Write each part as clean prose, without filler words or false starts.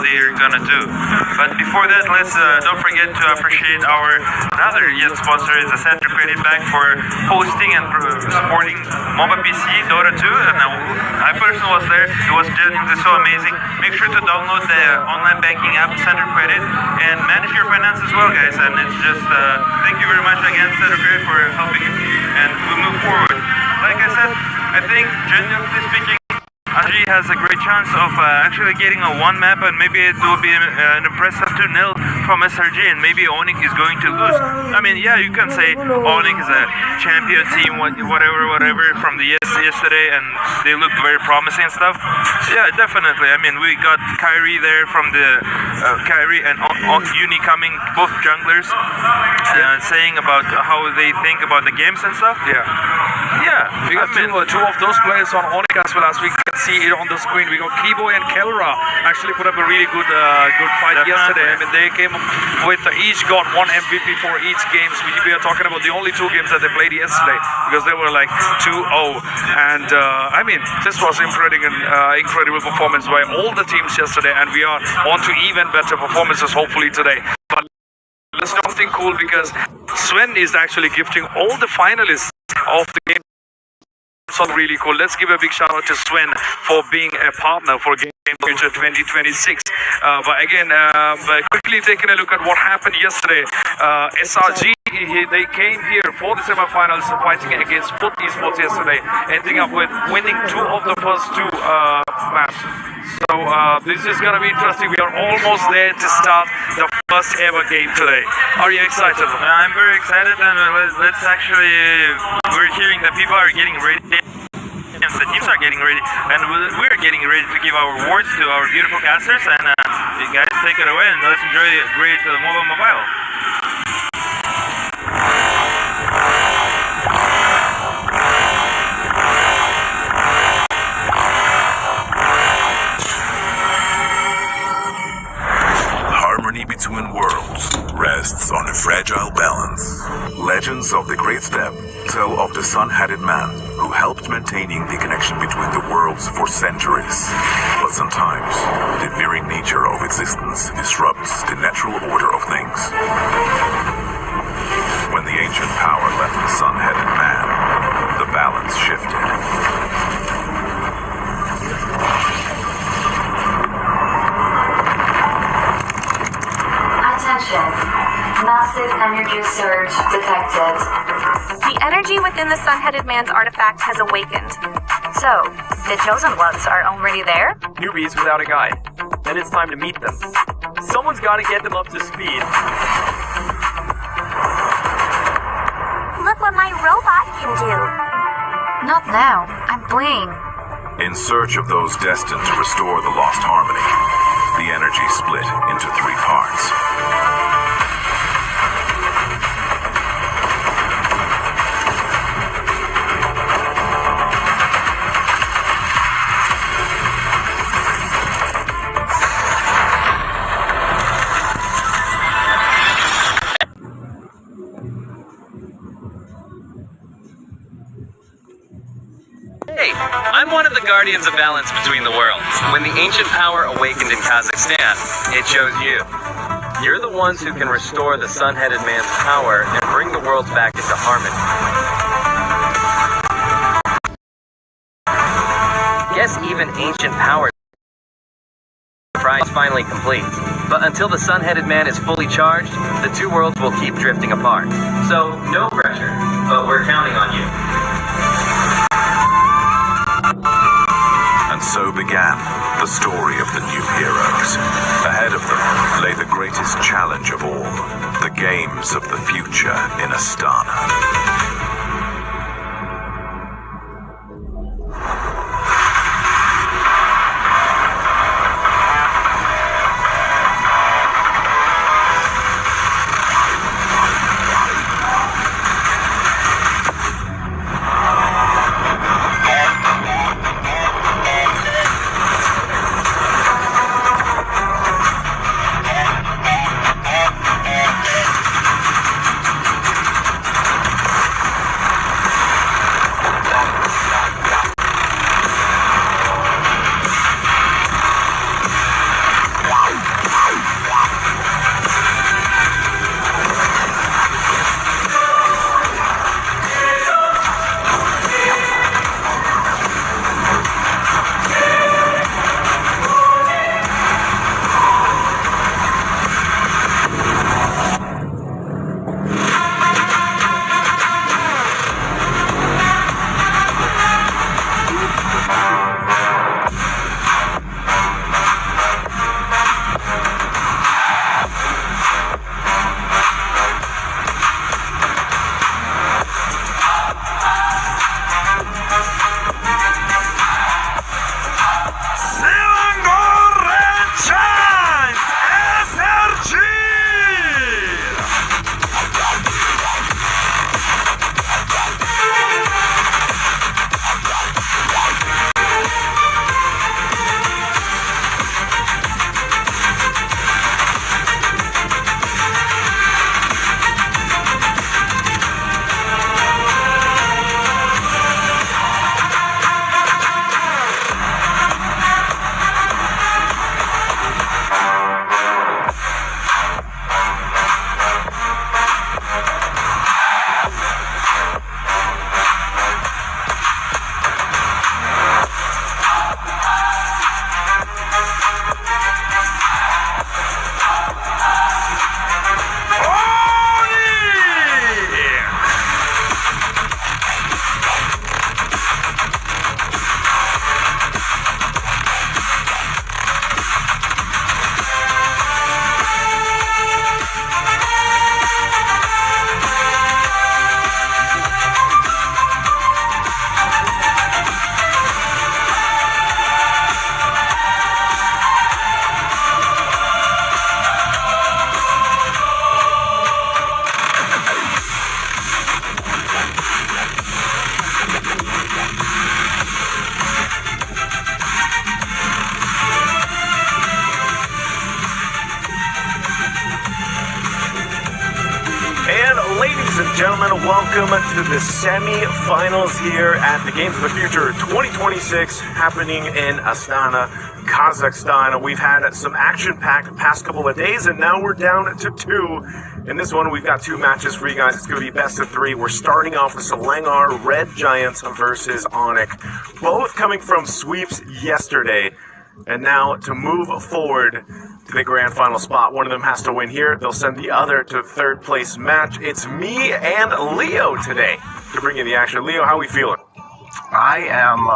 they're gonna do. But before that, let's don't forget to appreciate our another yet sponsor is the Center Credit Bank for hosting and supporting MOBA PC, Dota 2. And I personally was there. It was genuinely so amazing. Make sure to download the online banking app Center Credit and manage your finances well, guys. And it's just thank you very much again, Center Credit, for helping you. And we move forward. Like I said, I think genuinely speaking, SRG has a great chance of actually getting a one map, and maybe it will be an impressive 2-0 from SRG, and maybe ONIC is going to lose. I mean, yeah, you can say ONIC is a champion team, whatever from the yesterday, and they look very promising and stuff. Yeah, definitely. I mean, we got Kyrie there from the Kyrie and Uni coming, both junglers, saying about how they think about the games and stuff. Yeah, we got two of those players on ONIC as well, as we can see it on the screen. We got Keyboy and Kelra actually put up a really good fight yesterday. I mean, they came with each got one MVP for each game. We are talking about the only 2 games that they played yesterday, because they were like 2-0. And I mean, this was incredible performance by all the teams yesterday, and we are on to even better performances hopefully today. But let's do something cool, because Sven is actually gifting all the finalists of the game. So really cool. Let's give a big shout out to Sven for being a partner for Game Future 2026. But again, quickly taking a look at what happened yesterday. SRG, they came here for the semifinals, fighting against Foot Esports yesterday, ending up with winning 2 of the first 2 matches. So this is going to be interesting. We are almost there to start the first ever game today. Are you excited? I'm very excited, and let's actually, we're hearing that people are getting ready. The teams are getting ready, and we're getting ready to give our awards to our beautiful casters. And you guys take it away, and let's enjoy the great mobile. Between worlds rests on a fragile balance. Legends of the Great Step tell of the sun-headed man who helped maintaining the connection between the worlds for centuries. But sometimes, the very nature of existence disrupts the natural order of things. When the ancient power left the sun-headed man, the balance shifted. Massive energy surge detected. The energy within the sun-headed man's artifact has awakened. So, the chosen ones are already there? Newbies without a guide. Then it's time to meet them. Someone's got to get them up to speed. Look what my robot can do. Not now. I'm playing. In search of those destined to restore the lost harmony, the energy split into 3 parts. I'm one of the guardians of balance between the worlds. When the ancient power awakened in Kazakhstan, it chose you. You're the ones who can restore the sun-headed man's power and bring the worlds back into harmony. Guess even ancient power is finally complete. But until the sun-headed man is fully charged, the 2 worlds will keep drifting apart. So, no pressure, but we're counting on you. And so began the story of the new heroes. Ahead of them lay the greatest challenge of all, the games of the future in Astana. gentlemen, welcome to the semi-finals here at the Games of the Future 2026 happening in Astana, Kazakhstan. We've had some action-packed past couple of days, and now we're down to 2. In this one, we've got 2 matches for you guys. It's going to be best of 3. We're starting off with Selangor Red Giants versus ONIC, both coming from sweeps yesterday. And now to move forward to the grand final spot, one of them has to win here. They'll send the other to third place match. It's me and Leo today to bring you the action. Leo, how are we feeling? I am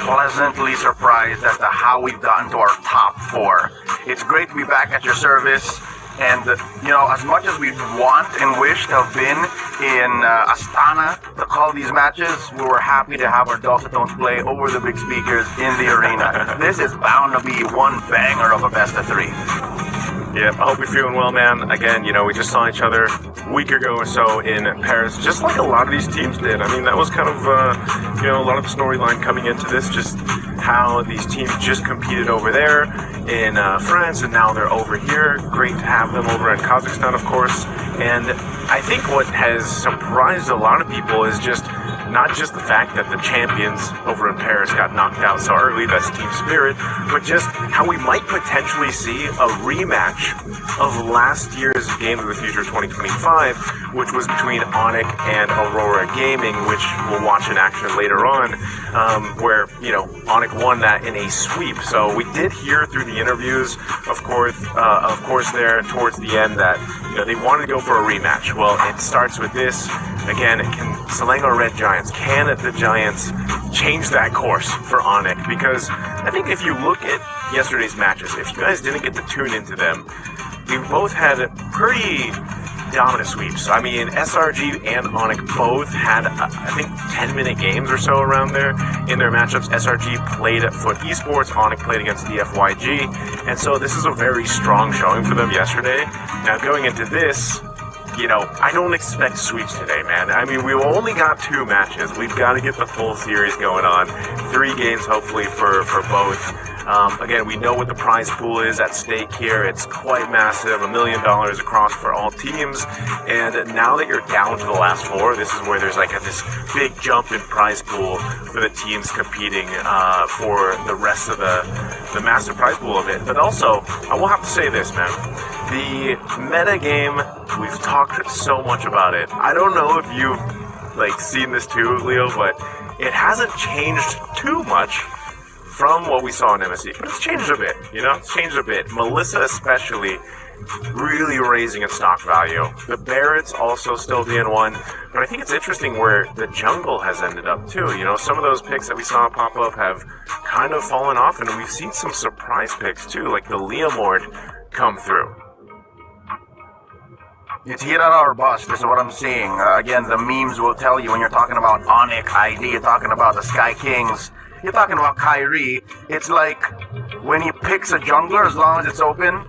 pleasantly surprised as to how we've gotten to our top 4. It's great to be back at your service. And, you know, as much as we want and wish to have been in Astana to call these matches, we were happy to have our dulcet tones play over the big speakers in the arena. This is bound to be one banger of a best of 3. Yeah, I hope you're feeling well, man. Again, you know, we just saw each other a week ago or so in Paris, just like a lot of these teams did. I mean, that was kind of, you know, a lot of the storyline coming into this, just how these teams just competed over there in France, and now they're over here. Great to have them over in Kazakhstan, of course. And I think what has surprised a lot of people is just not just the fact that the champions over in Paris got knocked out so early, that's team spirit, but just how we might potentially see a rematch of last year's Game of the Future 2025, which was between ONIC and Aurora Gaming, which we'll watch in action later on, where, you know, ONIC won that in a sweep. So we did hear through the interviews, of course there towards the end that, you know, they wanted to go for a rematch. Well, it starts with this. Again, can Selangor Red Giants, can the Giants change that course for ONIC? Because I think if you look at yesterday's matches, if you guys didn't get to tune into them, we both had pretty dominant sweeps. I mean, SRG and ONIC both had, I think, 10-minute games or so around there in their matchups. SRG played at Foot Esports, ONIC played against DFYG, and so this is a very strong showing for them yesterday. Now, going into this, you know, I don't expect sweeps today, man. I mean, we've only got 2 matches. We've got to get the full series going on. 3 games, hopefully, for both. Again, we know what the prize pool is at stake here. It's quite massive, $1 million across for all teams. And now that you're down to the last 4, this is where there's like this big jump in prize pool for the teams competing for the rest of the massive prize pool of it. But also, I will have to say this, man. The meta game, we've talked so much about it. I don't know if you've like seen this too, Leo, but it hasn't changed too much from what we saw in MSC, but it's changed a bit, you know? It's changed a bit. Melissa especially really raising its stock value. The Barrett's also still DN1, but I think it's interesting where the jungle has ended up too. You know, some of those picks that we saw pop up have kind of fallen off, and we've seen some surprise picks too, like the Leomord come through. It's hit on our bus. This is what I'm seeing. Again, the memes will tell you when you're talking about ONIC ID, you're talking about the Sky Kings, you're talking about Kyrie. It's like when he picks a jungler, as long as it's open,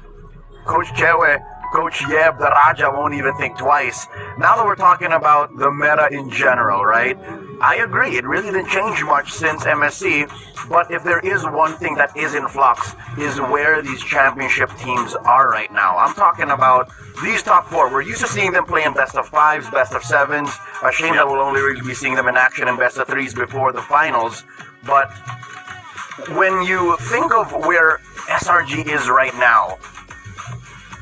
Coach Chewe, Coach Yeb, the Raja won't even think twice. Now that we're talking about the meta in general, right? I agree, it really didn't change much since MSC, but if there is one thing that is in flux, is where these championship teams are right now. I'm talking about these top 4. We're used to seeing them play in best of 5s, best of 7s. A shame that we'll only really be seeing them in action in best of 3s before the finals. But when you think of where SRG is right now,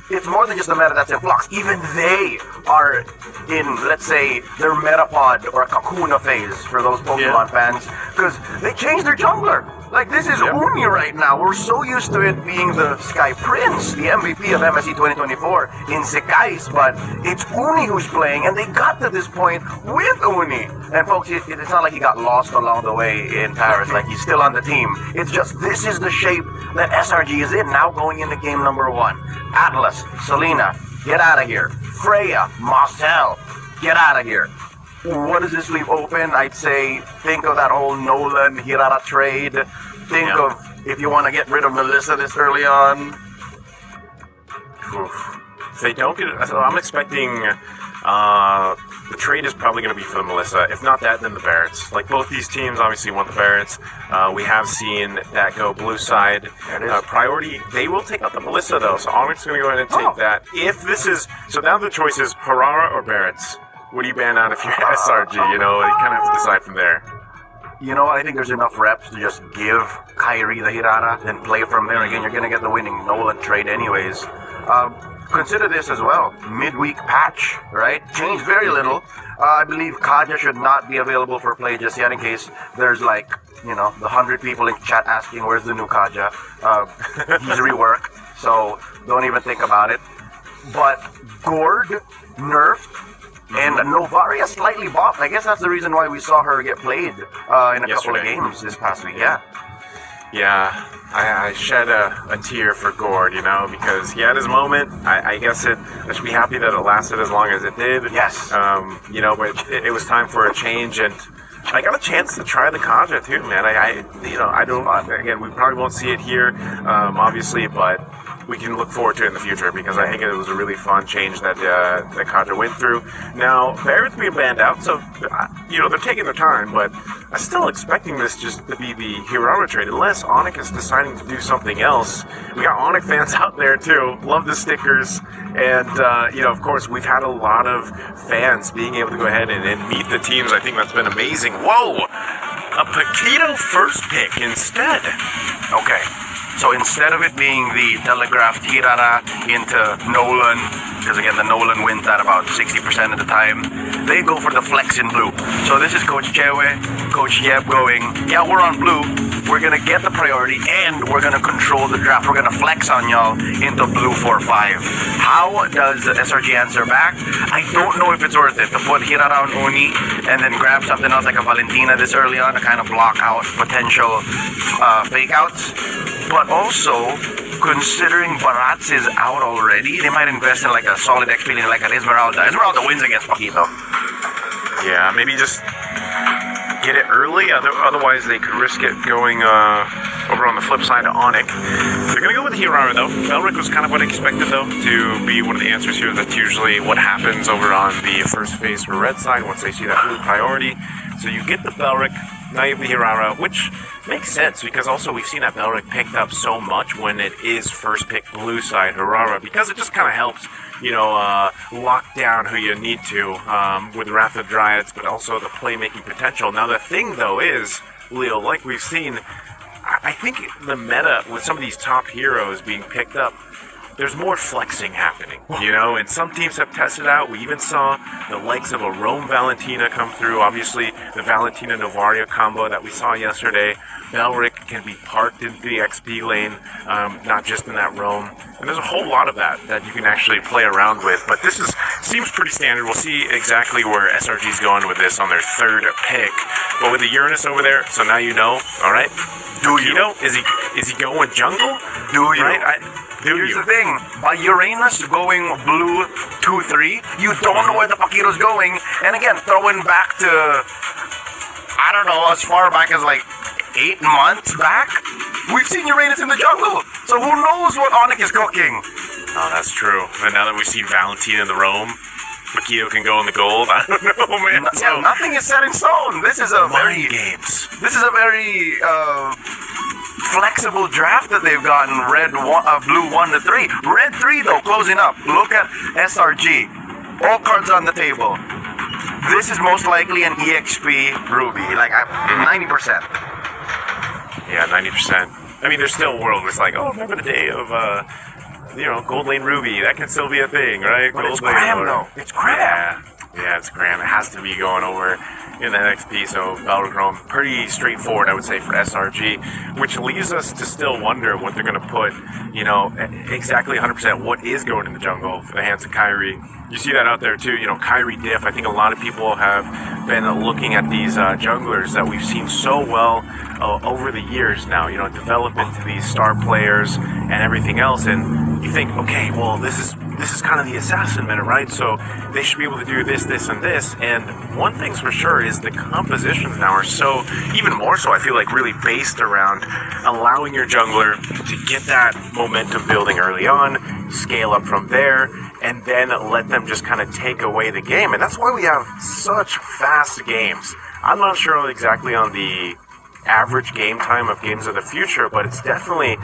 it's more than just the meta that's in flux. Even they are in, let's say, their metapod or a Kakuna phase for those Pokemon fans, because they changed their jungler. Like, this is Uni right now. We're so used to it being the Sky Prince, the MVP of MSC 2024 in Sekais, but it's Uni who's playing, and they got to this point with Uni. And folks, it's not like he got lost along the way in Paris, like he's still on the team. It's just this is the shape that SRG is in now going into game number 1. Atlas, Selena, get out of here. Freya, Marcel, get out of here. What does this leave open? I'd say think of that whole Nolan Hirata trade. Think of if you want to get rid of Melissa this early on. If they don't get it, so I'm expecting the trade is probably going to be for the Melissa. If not that, then the Barretts. Like, both these teams obviously want the Barretts. We have seen that go blue side. Priority, they will take out the Melissa, though. So ONIC's going to go ahead and take that. If this is, so now the choice is Harara or Barretts. what do you ban out if you're SRG? You know, you kind of have to decide from there. You know, I think there's enough reps to just give Kyrie the Hirara, then play from there. Again, you're going to get the winning Nolan trade anyways. Consider this as well. Midweek patch, right? Changed very little. I believe Kaja should not be available for play just yet in case there's like, you know, the 100 people in chat asking where's the new Kaja. He's rework, so don't even think about it. But Gord nerfed. And Novaria slightly buffed. I guess that's the reason why we saw her get played in a couple of games this past week. Yeah. Yeah, I shed a tear for Gord, you know, because he had his moment. I guess I should be happy that it lasted as long as it did. Yes. You know, but it was time for a change, and I got a chance to try the Kaja too, man. I don't. Again, we probably won't see it here, obviously, but we can look forward to it in the future because I think it was a really fun change that Kaja went through. Now, Barrett's being banned out, so, you know, they're taking their time, but I'm still expecting this just to be the Hirara trade, unless ONIC is deciding to do something else. We got ONIC fans out there, too. Love the stickers. And, you know, of course, we've had a lot of fans being able to go ahead and meet the teams. I think that's been amazing. Whoa! A Paquito first pick instead. Okay. So instead of it being the telegraphed Hirara into Nolan, because again, the Nolan wins that about 60% of the time, they go for the flex in blue. So this is Coach Chewe, Coach Yeb going, yeah, we're on blue, we're going to get the priority, and we're going to control the draft. We're going to flex on y'all into blue 4-5. How does the SRG answer back? I don't know if it's worth it to put Hirara on Uni and then grab something else like a Valentina this early on to kind of block out potential fake outs. But also, considering Baratz is out already, they might invest in like a solid XP leader like an Esmeralda. Esmeralda wins against Paquito. Yeah, maybe just get it early, otherwise they could risk it going over on the flip side of ONIC. They're going to go with Hirara though. Belric was kind of what I expected though, to be one of the answers here. That's usually what happens over on the first phase for red side once they see that blue priority. So you get the Belric, now you have the Hirara, which makes sense because also we've seen that Belric picked up so much when it is first pick blue side Hirara, because it just kind of helps, you know, lock down who you need to with Wrath of Dryads, but also the playmaking potential. Now the thing though is, Leo, like we've seen, I think the meta with some of these top heroes being picked up, there's more flexing happening, you know, and some teams have tested out. We even saw the likes of a Rome Valentina come through. Obviously, the Valentina Novaria combo that we saw yesterday. Belric can be parked into the XP lane, not just in that Rome. And there's a whole lot of that you can actually play around with. But this seems pretty standard. We'll see exactly where SRG's going with this on their third pick. But with the Uranus over there, so now you know, all right? Do you? Is he going jungle? Do you? Right? Here's the thing, by Uranus going blue 2-3, you don't know where the Paquito's going, and again, throwing back to, I don't know, as far back as like 8 months back, we've seen Uranus in the jungle, so who knows what ONIC is cooking? Oh, that's true. And now that we've seen Valentina in the Rome, Paquito can go in the gold. I don't know, man. Yeah, nothing is set in stone. This is a very flexible draft that they've gotten. Blue 1-3. Red 3 though, closing up. Look at SRG. All cards on the table. This is most likely an EXP Ruby, like 90%. Yeah, 90%. I mean, there's still a world where it's like, oh, remember the day of, you know, Gold Lane Ruby. That can still be a thing, right? But it's Graham, though. It's Graham. Yeah, it's Graham. It has to be going over in the XP, so Belrichrome, pretty straightforward, I would say, for SRG, which leaves us to still wonder what they're going to put, you know, exactly 100% what is going in the jungle for the hands of Kyrie. You see that out there, too, you know, Kyrie diff. I think a lot of people have been looking at these junglers that we've seen so well over the years now, you know, develop into these star players and everything else, and you think, okay, well, this is kind of the assassin meta, right? So they should be able to do this, and this. And one thing's for sure is the compositions now are so, even more so, I feel like, really based around allowing your jungler to get that momentum building early on, scale up from there, and then let them just kind of take away the game. And that's why we have such fast games. I'm not sure exactly on the average game time of Games of the Future, but it's definitely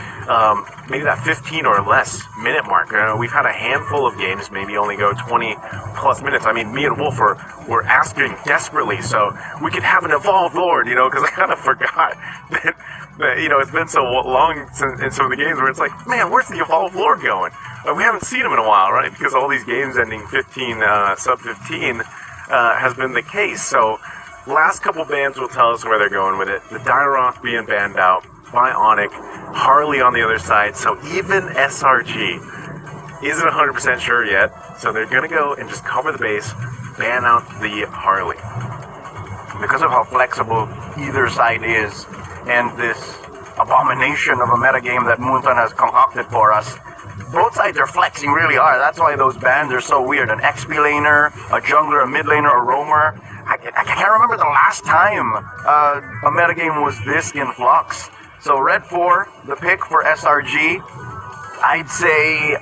maybe that 15 or less minute mark. We've had a handful of games maybe only go 20 plus minutes. I mean, me and Wolf were asking desperately so we could have an Evolved Lord, because I kind of forgot that it's been so long in some of the games where it's like, man, where's the Evolved Lord going? We haven't seen him in a while, right? Because all these games ending 15, sub 15 has been the case. So last couple bands will tell us where they're going with it. The Dairoth being banned out by ONIC, Harley on the other side. So even SRG isn't 100% sure yet. So they're going to go and just cover the base, ban out the Harley. Because of how flexible either side is, and this abomination of a metagame that Moonton has concocted for us, both sides are flexing really hard. That's why those bans are so weird. An XP laner, a jungler, a mid laner, a roamer. I can't remember the last time a metagame was this in flux. So Red 4, the pick for SRG, I'd say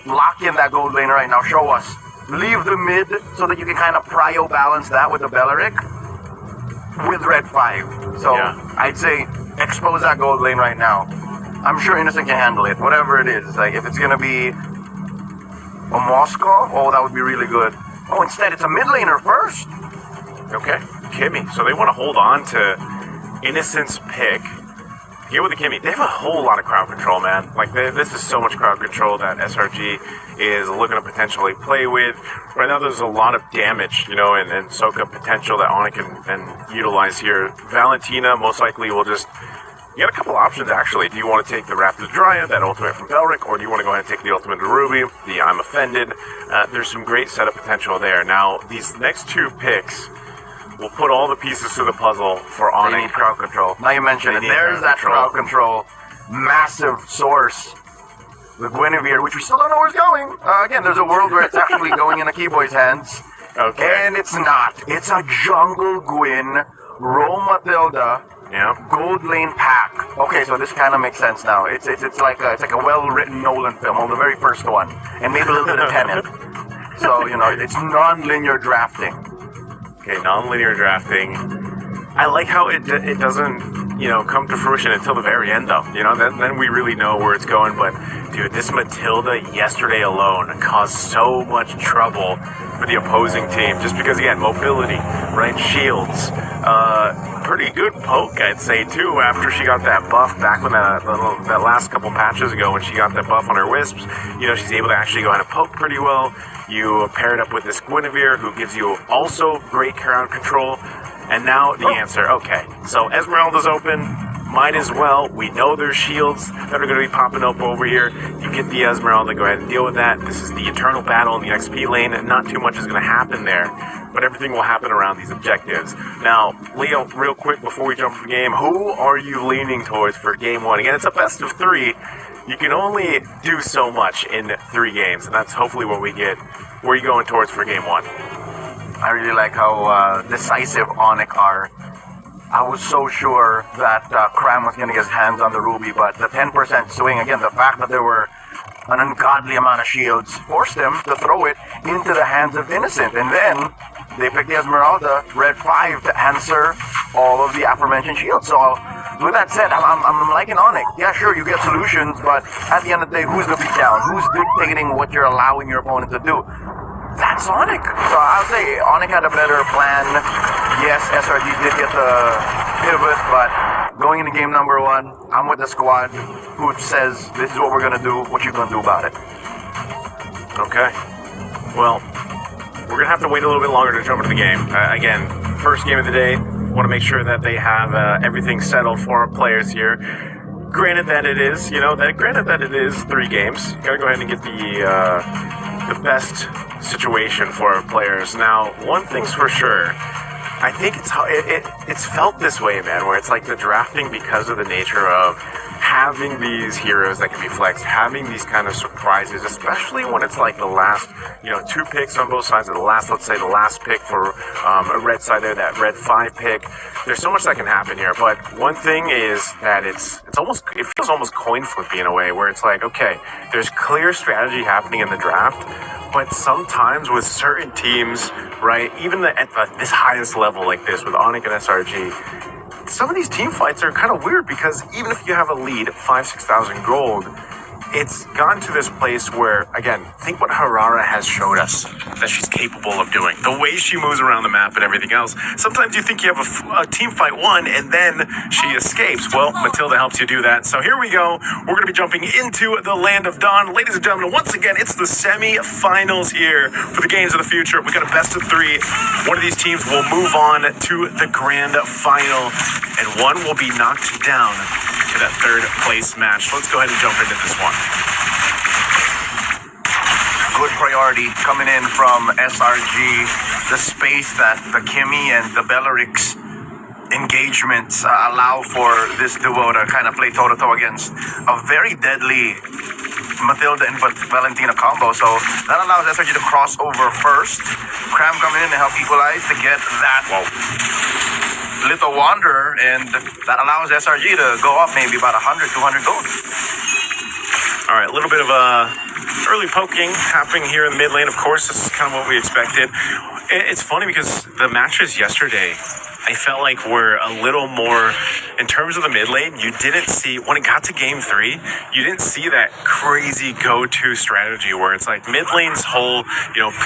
lock in that gold laner right now. Show us. Leave the mid so that you can kind of prio balance that with the Belleric with Red 5. So yeah. I'd say expose that gold lane right now. I'm sure Innocent can handle it, whatever it is. Like, if it's going to be a Moscow, oh, that would be really good. Oh, instead, it's a mid laner first. Okay, Kimmy. So they want to hold on to Innocent's pick. Here with the Kimmy, they have a whole lot of crowd control, man. Like, this is so much crowd control that SRG is looking to potentially play with. Right now, there's a lot of damage, and soak up potential that ONIC can utilize here. Valentina most likely will just... You got a couple options, actually. Do you want to take the Wrath of the Dryad, that ultimate from Belric, or do you want to go ahead and take the ultimate of Ruby, the I'm Offended? There's some great setup potential there. Now, these next two picks will put all the pieces to the puzzle for ONIC. They need crowd control. Now you mentioned it. There's that crowd control. Massive source. The Guinevere, which we still don't know where it's going. Again, there's a world where it's actually going in a Keyboy's hands. Okay. And it's not. It's a Jungle Gwyn, Rome Matilda, gold lane pack. Okay, so this kind of makes sense now. It's like a well-written Nolan film, on the very first one, and maybe a little bit of Tenet. So it's non-linear drafting. Okay, non-linear drafting. I like how it doesn't come to fruition until the very end, though. Then we really know where it's going. But dude, this Matilda yesterday alone caused so much trouble for the opposing team, just because he had mobility, right? Shields, pretty good poke, I'd say too. After she got that buff back when that last couple patches ago, when she got that buff on her wisps, she's able to actually go ahead and poke pretty well. You pair it up with this Guinevere, who gives you also great crowd control. And now the answer, okay. So Esmeralda's open, might as well. We know there's shields that are going to be popping up over here. You get the Esmeralda, go ahead and deal with that. This is the eternal battle in the XP lane, and not too much is going to happen there. But everything will happen around these objectives. Now, Leo, real quick before we jump into the game, who are you leaning towards for game one? Again, it's a best of 3. You can only do so much in 3 games, and that's hopefully what we get. Where are you going towards for game 1? I really like how decisive ONIC are. I was so sure that Cram was going to get his hands on the Ruby, but the 10% swing, again, the fact that there were an ungodly amount of shields forced them to throw it into the hands of Innocent. And then they picked the Esmeralda, Red 5, to answer all of the aforementioned shields. So with that said, I'm liking ONIC. Yeah, sure, you get solutions, but at the end of the day, who's the beat down? Who's dictating what you're allowing your opponent to do? That's ONIC. So I'll say ONIC had a better plan. Yes, SRG did get the pivot, but going into game number 1, I'm with the squad who says this is what we're going to do. What you going to do about it? Okay. Well, we're going to have to wait a little bit longer to jump into the game. Again, first game of the day. Want to make sure that they have everything settled for our players here. Granted that it is 3 games. Got to go ahead and get the best situation for our players. Now, one thing's for sure, I think it's felt this way, man, where it's like the drafting, because of the nature of having these heroes that can be flexed, having these kind of surprises, especially when it's like the last, 2 picks on both sides of the last, let's say the last pick for a red side there, that Red 5 pick. There's so much that can happen here, but one thing is that it feels almost coin flippy in a way, where it's like, okay, there's clear strategy happening in the draft, but sometimes with certain teams, right, even at this highest level like this with ONIC and SRG, some of these team fights are kind of weird because even if you have a lead, 5,000-6,000 gold, it's gotten to this place where, again, think what Harara has showed us that she's capable of doing. The way she moves around the map and everything else. Sometimes you think you have a team fight won and then she escapes. Well, Matilda helps you do that. So here we go. We're going to be jumping into the Land of Dawn. Ladies and gentlemen, once again, it's the semi-finals here for the Games of the Future. We got a best of 3. One of these teams will move on to the grand final, and one will be knocked down to that third place match. So let's go ahead and jump into this one. Good priority coming in from SRG. The space that the Kimmy and the Bellerix engagements allow for this duo to kind of play toe-to-toe against a very deadly Matilda and Valentina combo. So that allows SRG to cross over first. Cram coming in to help equalize to get that little wanderer, and that allows SRG to go up maybe about 100, 200 gold. All right, a little bit of early poking happening here in the mid lane. Of course, this is kind of what we expected. It's funny because the matches yesterday, I felt like were a little more, in terms of the mid lane, you didn't see, when it got to game 3, you didn't see that crazy go-to strategy where it's like mid lane's whole,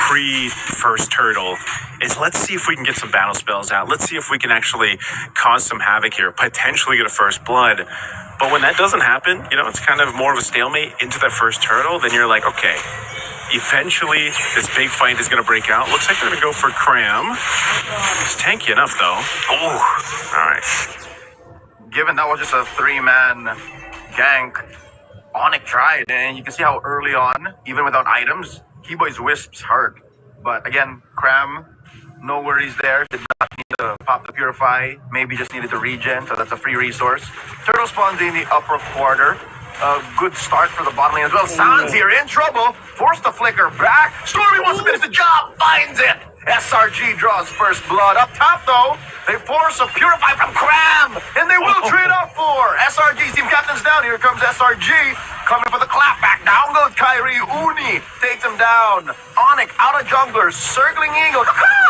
pre-first turtle is let's see if we can get some battle spells out. Let's see if we can actually cause some havoc here, potentially get a first blood. But when that doesn't happen, it's kind of more of a stalemate into that first turtle, then you're like, okay, eventually this big fight is going to break out. Looks like they're going to go for Cram. It's tanky enough, though. Oh, all right. Given that was just a 3-man gank, ONIC tried, and you can see how early on, even without items, Keyboy's Wisps hurt. But again, Cram, no worries there. Did not need to pop the Purify. Maybe just needed to regen, so that's a free resource. Turtle spawns in the upper quarter. A good start for the bottom lane as well. Sans here in trouble. Forced to flicker back. Stormy wants to finish the job. Finds it. SRG draws first blood. Up top, though, they force a Purify from Cram, and they will trade off for SRG's team captain's down. Here comes SRG coming for the clapback. Down goes Kyrie. Uni takes him down. ONIC out of junglers, circling Eagle.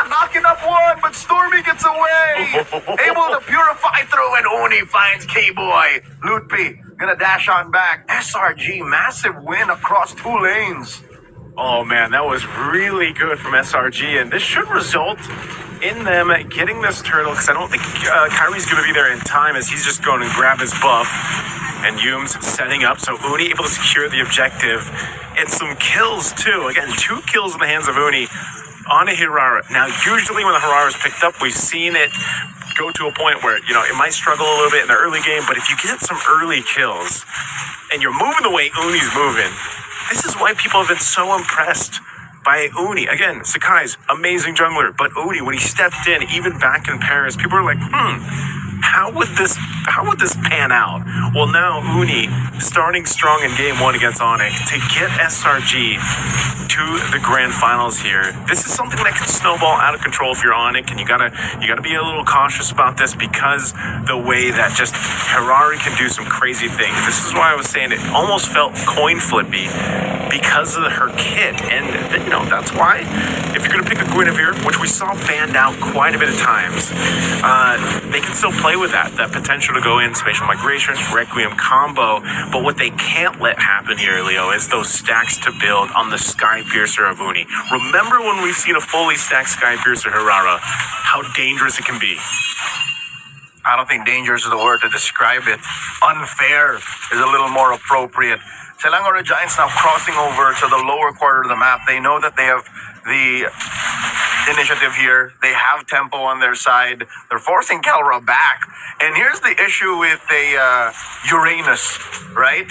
Knocking up one, but Stormy gets away. Able to Purify through, and Uni finds K-Boy. Lootpi gonna dash on back. SRG, massive win across 2 lanes. Oh man, that was really good from SRG, and this should result in them getting this turtle, because I don't think Kyrie's going to be there in time, as he's just going to grab his buff, and Yume's setting up, so Uni able to secure the objective, and some kills too. Again, 2 kills in the hands of Uni on a Harara. Now, usually when the Harara's picked up, we've seen it go to a point where, it might struggle a little bit in the early game, but if you get some early kills, and you're moving the way Uni's moving, this is why people have been so impressed by Uni. Again, Sakai's amazing jungler, but Uni, when he stepped in, even back in Paris, people are like, how would this pan out? Well, now Uni starting strong in game 1 against ONIC to get SRG to the grand finals here. This is something that can snowball out of control if you're ONIC, and you gotta be a little cautious about this, because the way that just Harari can do some crazy things. This is why I was saying it almost felt coin flippy because of her kit, and that's why if you're gonna pick a Guinevere, which we saw banned out quite a bit of times, they can still play with that potential to go in spatial migration, Requiem combo. But what they can't let happen here, Leo, is those stacks to build on the Sky Piercer of Uni. Remember when we've seen a fully stacked Sky Piercer Harara, how dangerous it can be. I don't think dangerous is the word to describe it. Unfair is a little more appropriate. Selangor Giants now crossing over to the lower quarter of the map. They know that they have the initiative here. They have tempo on their side. They're forcing Kelra back. And here's the issue with a Uranus, right?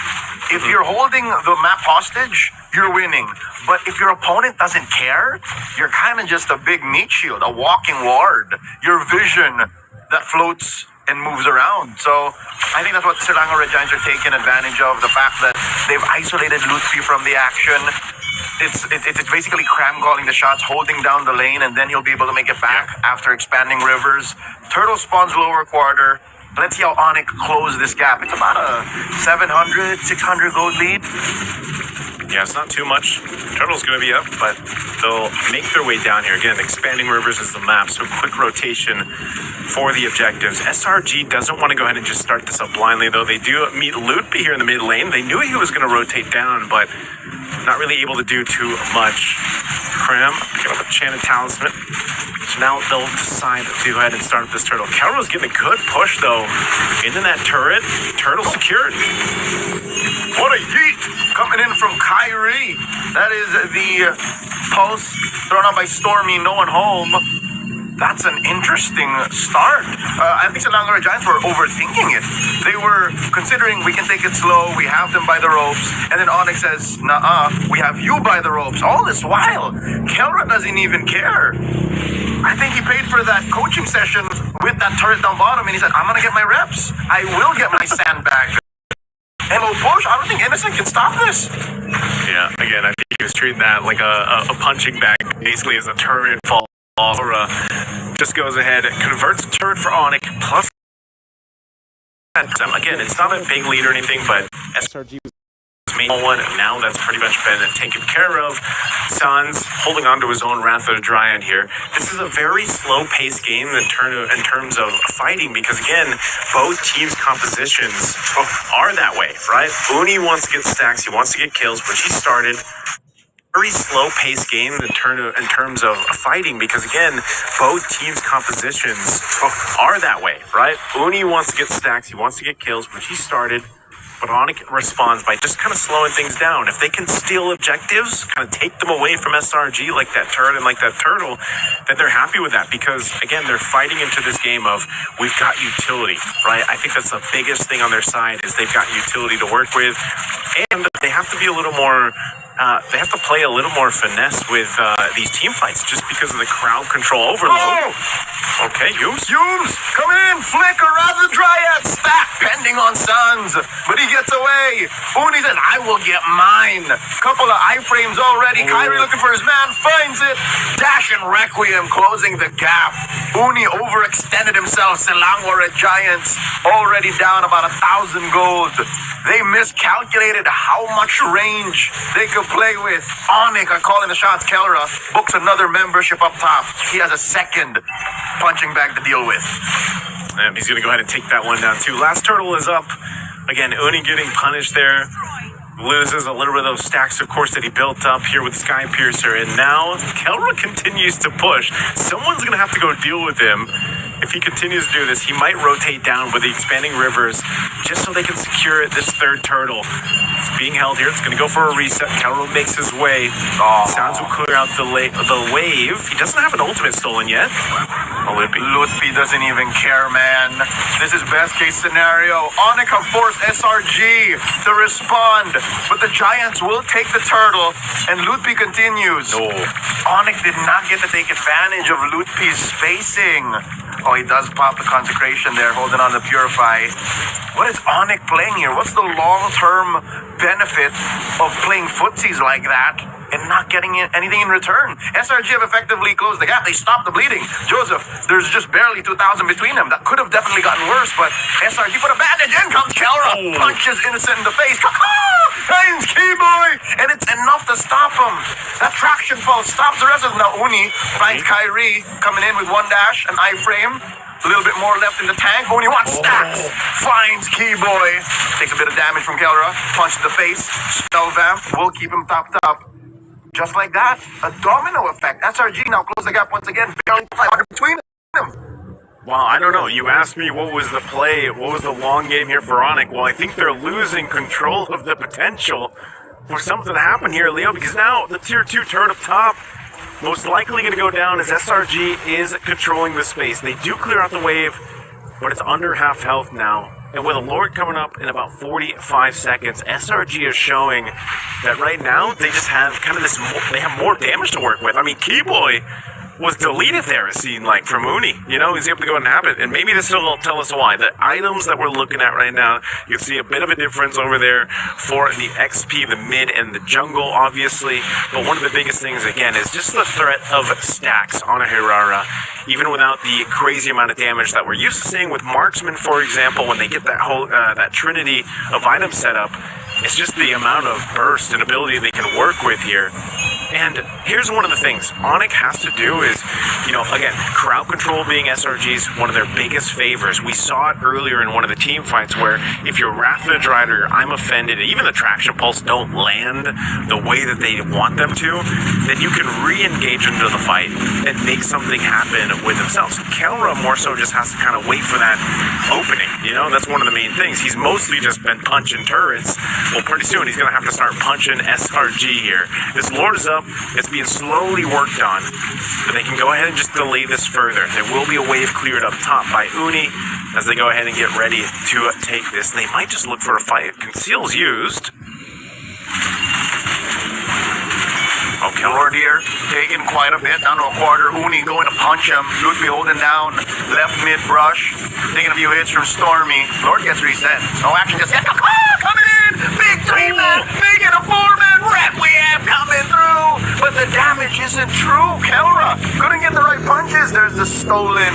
If you're holding the map hostage, you're winning. But if your opponent doesn't care, you're kind of just a big meat shield, a walking ward. Your vision that floats and moves around. So I think that's what Selangor Red Giants are taking advantage of, the fact that they've isolated Lutfi from the action. It's basically Cram calling the shots, holding down the lane, and then he'll be able to make it back after expanding rivers. Turtle spawns lower quarter. Let's see how ONIC close this gap. It's about a 700, 600 gold lead. Yeah, it's not too much. Turtle's going to be up, but they'll make their way down here. Again, expanding rivers is the map, so quick rotation for the objectives. SRG doesn't want to go ahead and just start this up blindly, though. They do meet Lootby here in the mid lane. They knew he was going to rotate down, but not really able to do too much. Cram, pick up a Enchanted Talisman. So now they'll decide to go ahead and start up this turtle. Kelro's getting a good push, though, into that turret. Turtle secured. What a yeet coming in from Kyrie. That is the pulse thrown out by Stormy, no one home. That's an interesting start. I think the Langara Giants were overthinking it. They were considering we can take it slow, we have them by the ropes, and then ONIC says, nah, we have you by the ropes. All this while, Kelra doesn't even care. I think he paid for that coaching session with that turret down bottom, and he said, I'm gonna get my reps. I will get my sandbag. And push, I don't think Innocent can stop this. Yeah, again, I think he was treating that like a punching bag, basically as a turret fall. Aura just goes ahead and converts the turret for ONIC, plus again, it's not a big lead or anything, but SRG was main one. Now that's pretty much been taken care of. Sans holding on to his own Wrath of the Dryad here. This is a very slow-paced game in terms of fighting, because again, both teams' compositions are that way, right? Uni wants to get stacks, he wants to get kills, which he started. Very slow-paced game in terms of fighting, because again, both teams' compositions are that way, right? Uni wants to get stacks, he wants to get kills, which he started, but ONIC responds by just kind of slowing things down. If they can steal objectives, kind of take them away from SRG like that turret and like that turtle, then they're happy with that, because again, they're fighting into this game of, we've got utility, right? I think that's the biggest thing on their side, is they've got utility to work with, and they have to be a little more they have to play a little more finesse with these team fights, just because of the crowd control overload. Oh! Okay, Yums, come in, flick or rather Dryad stack pending on Suns, but he gets away. Uni says, I will get mine. Couple of iframes already. Kyrie looking for his man, finds it. Dash and Requiem closing the gap. Uni overextended himself. Selangor at Giants already down about 1,000 gold. They miscalculated how much range they could play with. ONIC are calling the shots. Kelra books another membership up top. He has a second punching bag to deal with. And he's going to go ahead and take that one down too. Last turtle is up. Again, Uni getting punished there. Loses a little bit of those stacks, of course, that he built up here with Sky Piercer. And now Kelra continues to push. Someone's going to have to go deal with him. If he continues to do this, he might rotate down with the expanding rivers just so they can secure this third turtle. It's being held here. It's going to go for a reset. Kelra makes his way. Sounds will clear out the wave. He doesn't have an ultimate stolen yet. Lootby doesn't even care, man. This is best case scenario. ONIC have forced SRG to respond, but the Giants will take the turtle, and Lootby continues. No. ONIC did not get to take advantage of Lootby's spacing. Oh, he does pop the consecration there, holding on to Purify. What is ONIC playing here? What's the long-term benefit of playing footsies like that and not getting anything in return? SRG have effectively closed the gap. They stopped the bleeding. Joseph, there's just barely 2,000 between them. That could have definitely gotten worse, but SRG put a bandage. In comes Kelra. Punches Innocent in the face. Finds Keyboy, and it's enough to stop him. That traction pulse stops the rest of them. Now Uni finds Kyrie coming in with one dash, an iframe. A little bit more left in the tank. Uni wants stacks. Finds Keyboy. Takes a bit of damage from Kelra. Punch to the face. Spell vamp will keep him topped up. Just like that, a domino effect. SRG now close the gap once again. Barely 500 between them. Well, I don't know. You asked me what was the play, what was the long game here for ONIC. Well, I think they're losing control of the potential for something to happen here, Leo, because now the tier 2 turret up top most likely going to go down as SRG is controlling the space. They do clear out the wave, but it's under half health now. And with a Lord coming up in about 45 seconds, SRG is showing that right now they just have kind of this, they have more damage to work with. I mean, Keyboy was deleted there, it seemed like, from Uni. You know, he's able to go and have it. And maybe this will tell us why. The items that we're looking at right now, you can see a bit of a difference over there for the XP, the mid, and the jungle, obviously. But one of the biggest things, again, is just the threat of stacks on a Hirara. Even without the crazy amount of damage that we're used to seeing with Marksman, for example, when they get that whole that trinity of items set up, It's just the amount of burst and ability they can work with here. And here's one of the things ONIC has to do is, again, crowd control being SRG's one of their biggest favors. We saw it earlier in one of the team fights where if your Wrath of the Drider, I'm Offended, and even the Traction Pulse don't land the way that they want them to, then you can re-engage into the fight and make something happen with themselves. Kelra more so just has to kind of wait for that opening, That's one of the main things. He's mostly just been punching turrets. Well, pretty soon he's going to have to start punching SRG here. This Lord is up. It's being slowly worked on, but they can go ahead and just delay this further. There will be a wave cleared up top by Uni as they go ahead and get ready to take this. They might just look for a fight. Conceal's used. Okay, Lord here, taking quite a bit, down to a quarter. Uni going to punch him. Ludwig holding down left mid brush. Taking a few hits from Stormy. Lord gets reset. No action just yet. Coming in! Big 3-man! Making a 4-man! Requiem coming through! But the damage isn't true. Kelra couldn't get the right punches. There's the stolen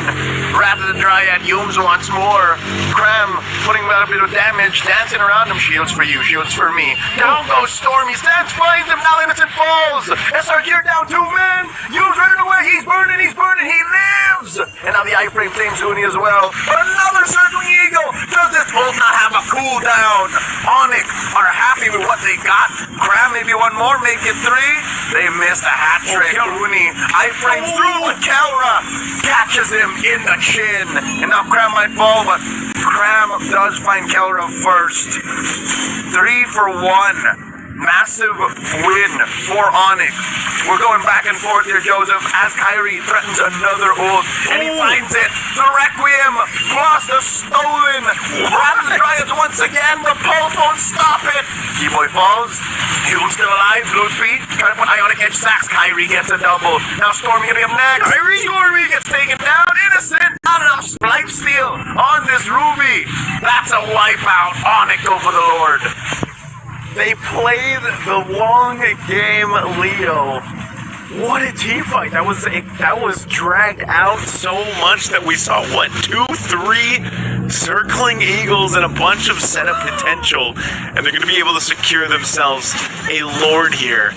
Wrath of the Dryad. Yooms once more. Cram putting about a bit of damage. Dancing around him. Shields for you. Shields for me. Down goes Stormy. Stance finds him. Now Innocent falls. SRG are down 2 men. Yooms running away. He's burning. He's burning. He lives. And now the iframe flames Uni as well. But another circling eagle. Does this bolt not have a cooldown? ONIC are happy with what they got. Cram maybe one more. Make it 3. They missed a hat trick. Uni iframes through. But Kelra catches him in the chin. And now Cram might fall, but Cram does find Kelra first. 3 for 1. Massive win for ONIC. We're going back and forth here, Joseph, as Kyrie threatens another ult, and he finds it. The Requiem plus the stolen Wrath of the Dryads once again. The pulse won't stop it. Keyboy falls. Hume's still alive. Blue speed. Trying to put Ionic Edge sacks. Kyrie gets a double. Now Stormy gonna be up next. Stormy gets taken down. Innocent. Not enough lifesteal on this Ruby. That's a wipeout. ONIC go for the Lord. They played the long game, Leo. What a team fight. That was dragged out so much that we saw, 2, 3 circling eagles and a bunch of setup potential. And they're going to be able to secure themselves a Lord here.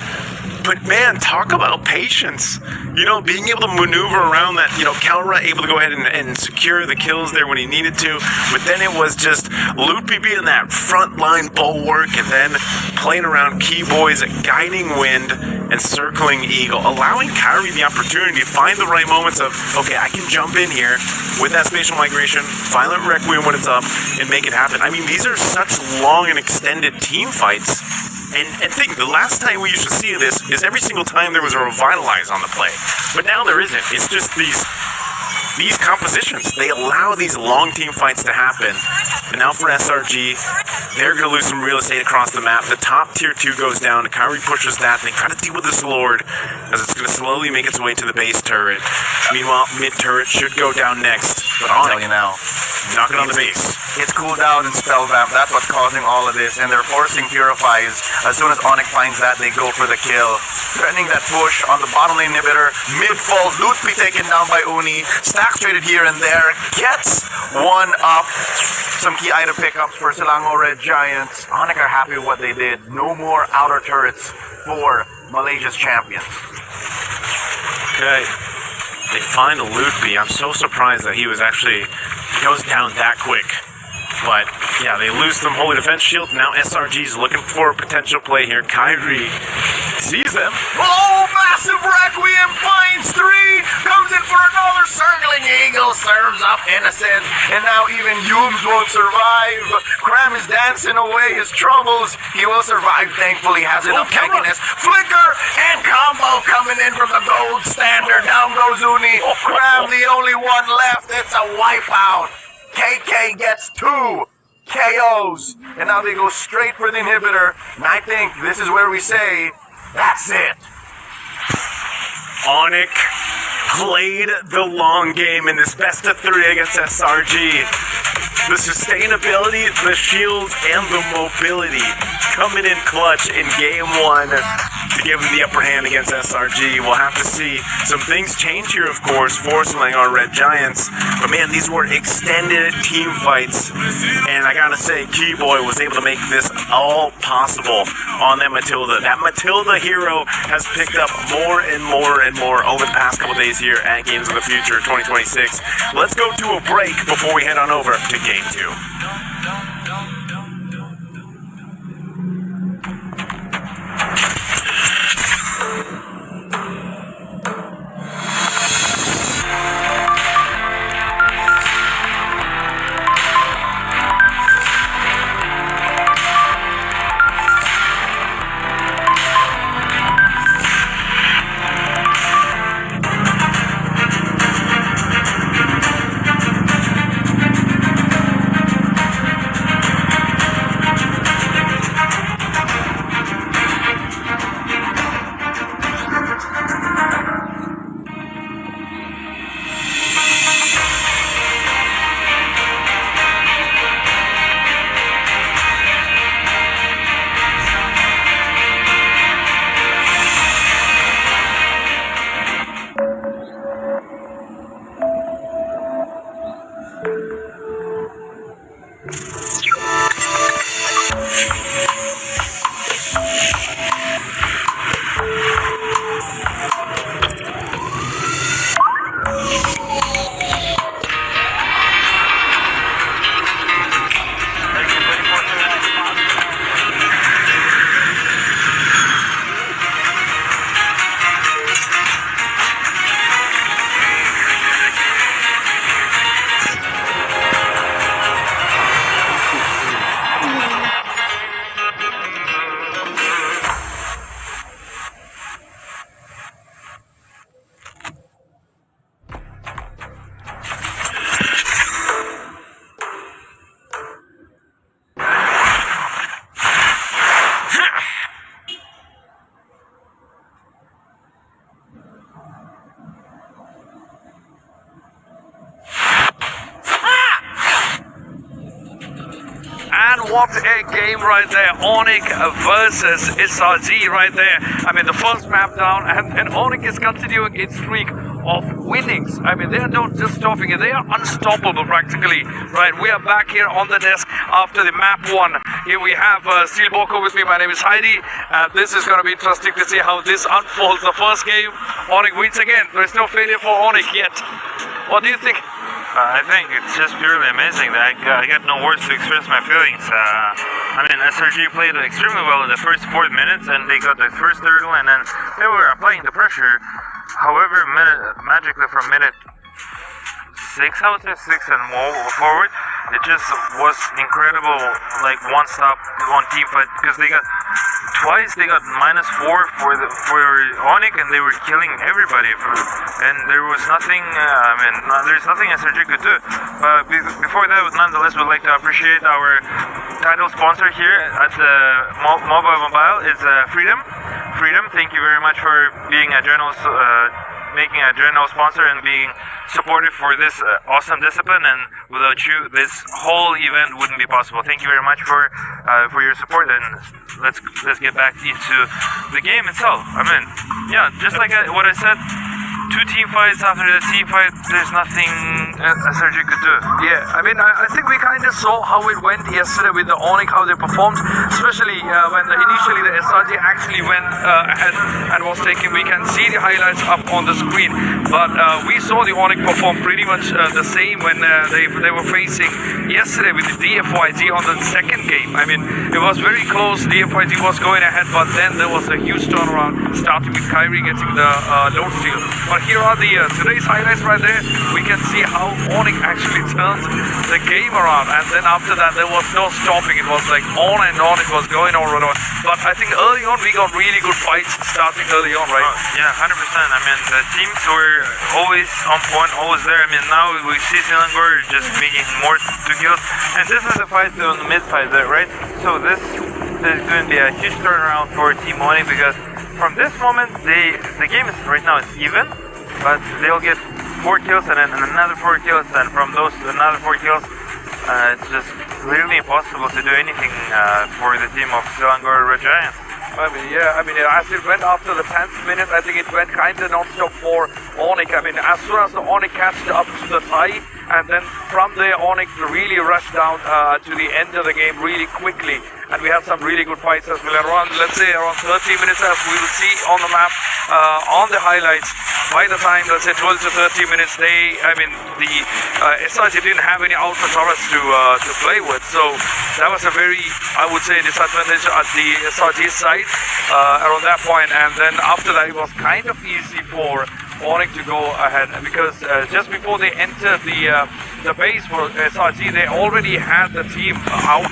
But man, talk about patience. Being able to maneuver around that, Kelra able to go ahead and secure the kills there when he needed to. But then it was just Loopy being that frontline bulwark and then playing around Keyboy's guiding wind and circling eagle, allowing Kyrie the opportunity to find the right moments of, okay, I can jump in here with that spatial migration, violent requiem when it's up, and make it happen. I mean, these are such long and extended team fights. And think, the last time we used to see this is every single time there was a Revitalize on the play. But now there isn't. It's just these compositions. They allow these long team fights to happen. And now for SRG, they're going to lose some real estate across the map. The top tier 2 goes down. Kyrie pushes that. They try to deal with this Lord as it's going to slowly make its way to the base turret. Meanwhile, mid turret should go down next. But I'll tell you now. Knocking on the base. It's cooldown and spell vamp. That's what's causing all of this. And they're forcing Purifies. As soon as ONIC finds that, they go for the kill. Threatening that push on the bottom lane inhibitor. Mid falls. Lutfi taken down by Uni. Stacks traded here and there. Gets one up. Some key item pickups for Silango Red Giants. ONIC are happy with what they did. No more outer turrets for Malaysia's champions. Okay. They find Lutfi. I'm so surprised that he goes down that quick. But, yeah, they lose some Holy Defense Shield. Now SRG's looking for a potential play here. Kyrie sees them. Oh, massive Requiem finds 3. Comes in for another circling eagle. Serves up Innocent. And now even Yooms won't survive. Cram is dancing away his troubles. He will survive, thankfully. Has enough tankiness. Flicker and combo coming in from the gold standard. Down goes Uni. Cram the only one left. It's a wipeout. KK gets 2 KOs, and now they go straight for the inhibitor, and I think this is where we say, that's it. ONIC played the long game in this best of 3 against SRG. The sustainability, the shields, and the mobility coming in clutch in game 1 to give them the upper hand against SRG. We'll have to see. Some things change here, of course, for Our Red Giants. But man, these were extended team fights. And I gotta say, Keyboy was able to make this all possible on that Matilda. That Matilda hero has picked up more and more and more over the past couple days here at Games of the Future 2026. Let's go to a break before we head on over to game 2. What a game right there. ONIC versus SRG right there. I mean, the first map down, and ONIC is continuing its streak of winnings. I mean, they are not just stopping it, they are unstoppable practically. Right, we are back here on the desk after the map 1. Here we have Steel Boko with me. My name is Heidi. This is going to be interesting to see how this unfolds. The first game, ONIC wins again. There is no failure for ONIC yet. What do you think? I think it's just purely amazing that I got no words to express my feelings. I mean, SRG played extremely well in the first 4 minutes, and they got the first hurdle, and then they were applying the pressure. However, magically from minute 6, I would say 6 and more forward, it just was incredible, like one team fight, because they got twice, they got -4 for ONIC, and they were killing everybody, and there was nothing, there's nothing SRG could do. But before that, nonetheless, we'd like to appreciate our title sponsor here at the Mobile is Freedom. Freedom, thank you very much for being a general making a general sponsor and being supportive for this awesome discipline, and without you this whole event wouldn't be possible. Thank you very much for your support, and let's get back into the game itself. I mean, yeah, just like what I said, 2 team fights. After the team fight, there's nothing SRG could do. Yeah, I mean, I think we kind of saw how it went yesterday with the ONIC, how they performed, especially when initially the SRG actually went ahead and was taken. We can see the highlights up on the screen, but we saw the ONIC perform pretty much the same when they were facing yesterday with the DFYG on the second game. I mean, it was very close. DFYG was going ahead, but then there was a huge turnaround, starting with Kyrie getting the load steal. But here are the today's highlights right there. We can see how ONIC actually turns the game around, and then after that there was no stopping. It was like on and on. It was going on and on. But I think early on we got really good fights starting early on, right? Yeah, 100%. I mean, the teams were always on point, always there. I mean, now we see Silangor just making more 2 kills, and this is a fight on the mid fight there, right? So this is going to be a huge turnaround for Team ONIC, because from this moment the game is right now is even, but they'll get 4 kills and then another 4 kills, and from those another 4 kills, it's just clearly impossible to do anything for the team of Selangor Red Giants. As it went after the 10th minute, I think it went kind of non-stop for ONIC. I mean, as soon as the ONIC catched up to the tie, and then from there, ONIC really rushed down to the end of the game really quickly. And we had some really good fights as well. Let's say around 30 minutes, as we will see on the map, on the highlights, by the time, let's say 12 to 30 minutes, the SRG didn't have any Ultra Taurus to play with. So that was a very, I would say, disadvantage at the SRG side around that point. And then after that, it was kind of easy for ONIC to go ahead, because just before they entered the base for SRG, they already had the team out,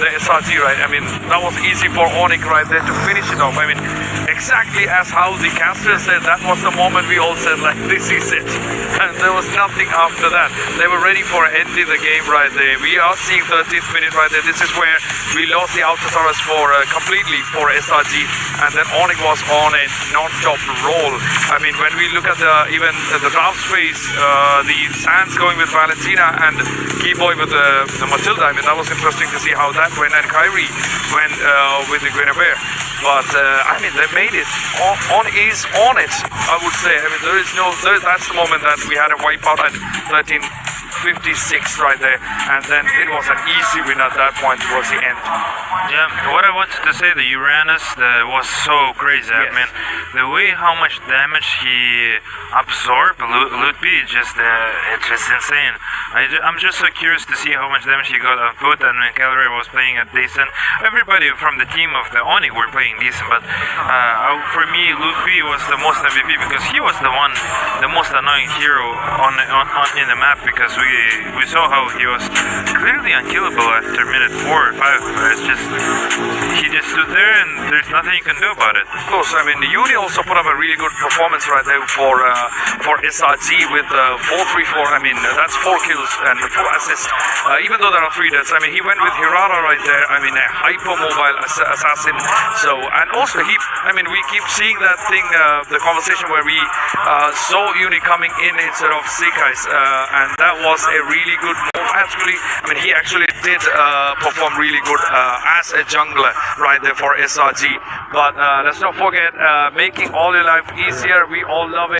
the SRG, right? I mean, that was easy for ONIC right there to finish it off. I mean, exactly as how the caster said, that was the moment we all said, like, this is it. And there was nothing after that. They were ready for ending the game right there. We are seeing 13th minute right there. This is where we lost the Ultra Taurus for completely for SRG, and then ONIC was on a non-stop roll. I mean, when we look at even the draft phase, the Sands going with Valentina and Keyboy with the Matilda, I mean, that was interesting to see how that went, and Kyrie went with the Guinevere. But I mean, they made it. On it, I would say. I mean, that's the moment that we had a wipeout at 13:56 right there, and then it was an easy win at that point towards the end. Yeah, what I wanted to say, the Uranus was so crazy. Yes. I mean, the way how much damage he absorbed, Lutby, it's just insane. I'm just so curious to see how much damage he got on foot, and when Calgary was playing at decent, everybody from the team of the ONIC were playing decent, but for me, Lutby was the most MVP, because he was the most annoying hero on in the map, because we saw how he was clearly unkillable after minute 4 or 5. It's just, he just stood there and there's nothing you can do about it. Of course, I mean, Uni also put up a really good performance right there for SRG with 4-3-4. I mean, that's 4 kills and 4 assists. Even though there are 3 deaths, I mean, he went with Hirara right there. I mean, a hyper-mobile assassin. So, and also we keep seeing that thing, the conversation where we saw Uni coming in instead of Sekai's, and that was a really good move. Actually, I mean, he actually did perform really good as a jungler right there for SRG. But let's not forget, making all your life easier. We all love it.